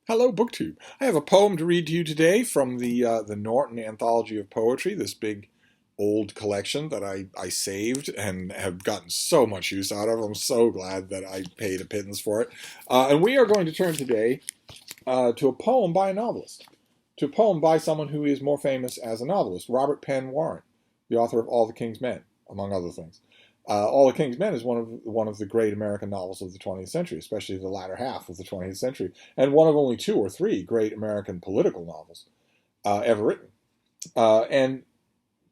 Hello, BookTube. I have a poem to read to you today from the Norton Anthology of Poetry, this big old collection that I saved and have gotten so much use out of. I'm so glad that I paid a pittance for it. And we are going to turn today to a poem by a novelist, to a poem by someone who is more famous as a novelist, Robert Penn Warren, the author of All the King's Men, among other things. All the King's Men is one of the great American novels of the 20th century, especially the latter half of the 20th century, and one of only two or three great American political novels ever written. And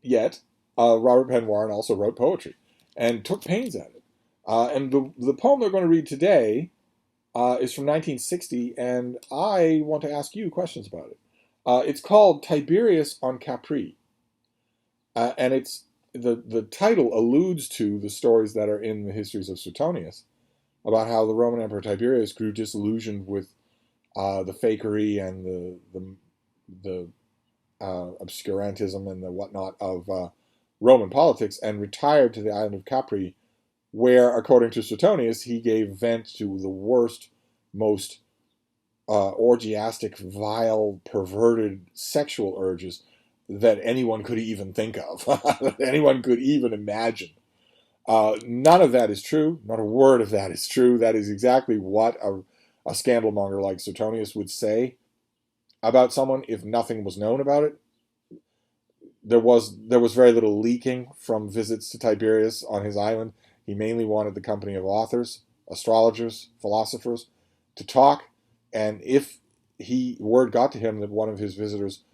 yet, Robert Penn Warren also wrote poetry and took pains at it. And the poem they're going to read today is from 1960, and I want to ask you questions about it. It's called Tiberius on Capri, and the title alludes to the stories that are in the histories of Suetonius about how the Roman Emperor Tiberius grew disillusioned with the fakery and the obscurantism and the whatnot of Roman politics and retired to the island of Capri, where, according to Suetonius, he gave vent to the worst, most orgiastic, vile, perverted sexual urges that anyone could even think of, that anyone could even imagine. None of that is true. Not a word of that is true. That is exactly what a scandalmonger like Suetonius would say about someone if nothing was known about it. There was very little leaking from visits to Tiberius on his island. He mainly wanted the company of authors, astrologers, philosophers to talk, and if word got to him that one of his visitors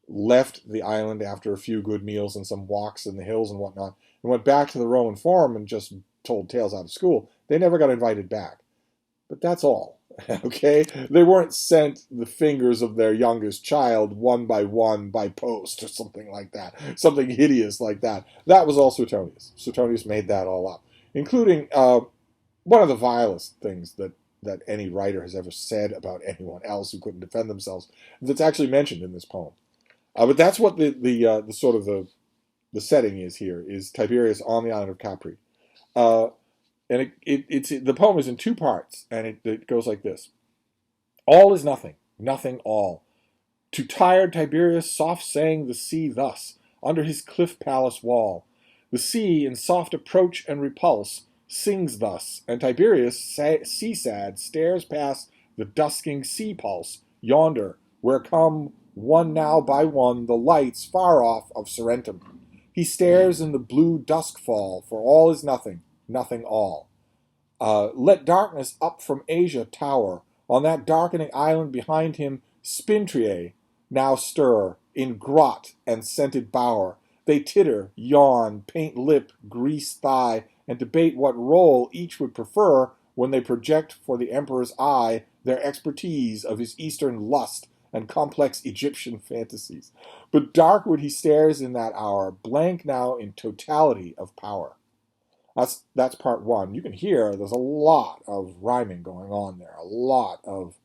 left the island after a few good meals and some walks in the hills and whatnot, and went back to the Roman Forum and just told tales out of school, they never got invited back. But that's all. Okay? They weren't sent the fingers of their youngest child one by post or something like that. Something hideous like that. That was all Suetonius. Suetonius made that all up, including one of the vilest things that any writer has ever said about anyone else who couldn't defend themselves, that's actually mentioned in this poem. But that's what the sort of the setting is here, is Tiberius on the island of Capri. And it's the poem is in two parts, and it goes like this. All is nothing, nothing all. To tired Tiberius soft sang the sea thus, under his cliff palace wall. The sea, in soft approach and repulse, sings thus, and Tiberius, sea-sad, stares past the dusking sea pulse, yonder, where come, one now by one, the lights far off of Sorrentum. He stares in the blue dusk fall, for all is nothing, nothing all. Let darkness up from Asia tower, on that darkening island behind him, Spintriae now stir, in grot and scented bower. They titter, yawn, paint lip, grease thigh, and debate what role each would prefer when they project for the emperor's eye their expertise of his eastern lust and complex Egyptian fantasies. But darkward he stares in that hour, blank now in totality of power. That's part one. You can hear there's a lot of rhyming going on there, a lot of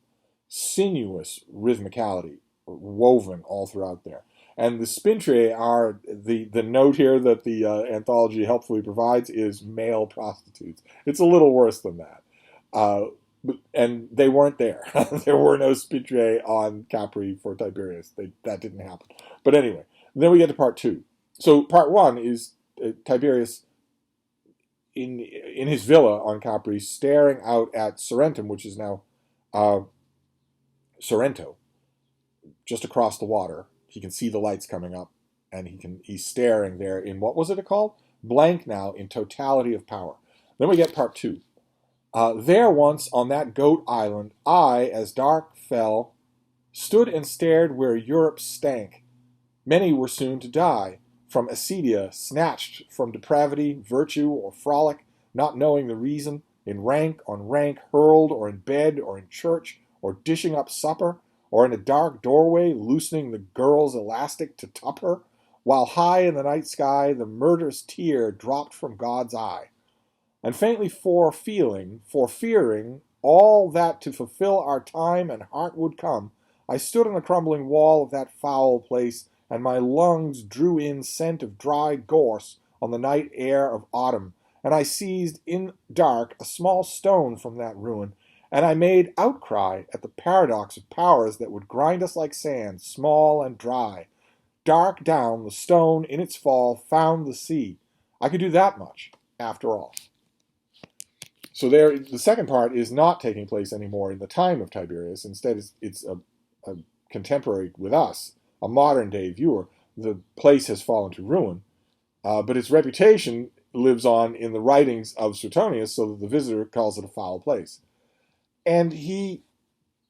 sinuous rhythmicality woven all throughout there. And the spintre are the note here that the anthology helpfully provides is male prostitutes. It's a little worse than that. And they weren't there. There were no spintre on Capri for Tiberius. That didn't happen. But anyway, then we get to part two. So part one is Tiberius in his villa on Capri, staring out at Sorrentum, which is now Sorrento, just across the water. He can see the lights coming up, and he's staring there in, what was it called? Blank now in totality of power. Then we get part two. There once on that goat island, I, as dark fell, stood and stared where Europe stank. Many were soon to die, from acedia, snatched from depravity, virtue, or frolic, not knowing the reason, in rank on rank hurled, or in bed, or in church, or dishing up supper, or in a dark doorway loosening the girl's elastic to tup her, while high in the night sky the murderous tear dropped from God's eye. And faintly forefearing all that to fulfill our time and heart would come, I stood on the crumbling wall of that foul place, and my lungs drew in scent of dry gorse on the night air of autumn, and I seized in dark a small stone from that ruin, And I made outcry at the paradox of powers that would grind us like sand, small and dry. Dark down, the stone in its fall found the sea. I could do that much, after all. So there, the second part is not taking place anymore in the time of Tiberius. Instead, it's a contemporary with us, a modern day viewer. The place has fallen to ruin, but its reputation lives on in the writings of Suetonius, so that the visitor calls it a foul place. And he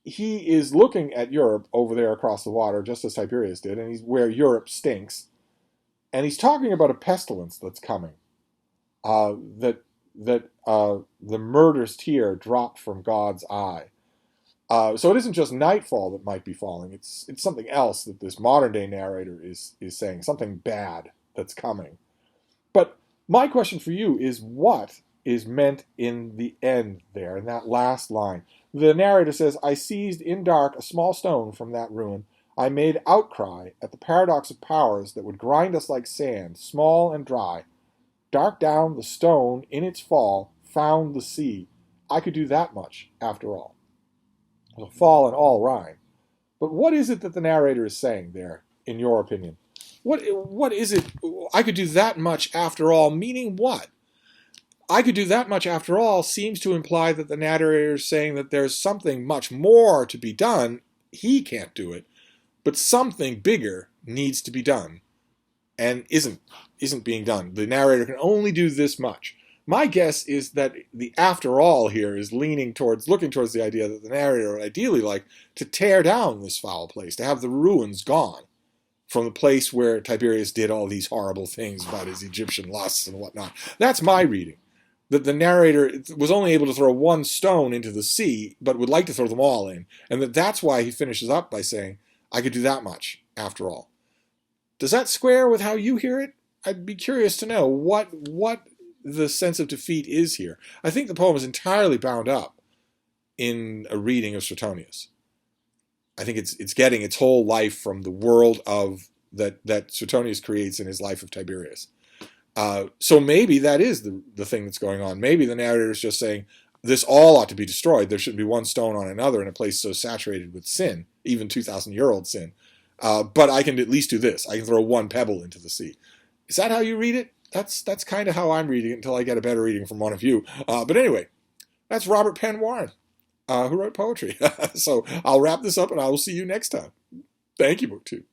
is looking at Europe over there across the water, just as Tiberius did, and he's where Europe stinks. And he's talking about a pestilence that's coming, that the murderous tear dropped from God's eye. So it isn't just nightfall that might be falling. It's something else that this modern day narrator is saying, something bad that's coming. But my question for you is, what is meant in the end there, in that last line? The narrator says, I seized in dark a small stone from that ruin. I made outcry at the paradox of powers that would grind us like sand, small and dry. Dark down, the stone, in its fall, found the sea. I could do that much, after all. There's a fall and all rhyme. But what is it that the narrator is saying there, in your opinion? What is it? I could do that much after all, meaning what? I could do that much after all seems to imply that the narrator is saying that there's something much more to be done. He can't do it, but something bigger needs to be done and isn't being done. The narrator can only do this much. My guess is that the after all here is looking towards the idea that the narrator would ideally like to tear down this foul place, to have the ruins gone from the place where Tiberius did all these horrible things about his Egyptian lusts and whatnot. That's my reading. That the narrator was only able to throw one stone into the sea, but would like to throw them all in. And that's why he finishes up by saying, I could do that much, after all. Does that square with how you hear it? I'd be curious to know what the sense of defeat is here. I think the poem is entirely bound up in a reading of Suetonius. I think it's getting its whole life from the world of that Suetonius creates in his life of Tiberius. So maybe that is the thing that's going on. Maybe the narrator is just saying, this all ought to be destroyed. There shouldn't be one stone on another in a place so saturated with sin, even 2,000-year-old sin. But I can at least do this. I can throw one pebble into the sea. Is that how you read it? That's kind of how I'm reading it until I get a better reading from one of you. But anyway, that's Robert Penn Warren, who wrote poetry. So I'll wrap this up and I will see you next time. Thank you, BookTube.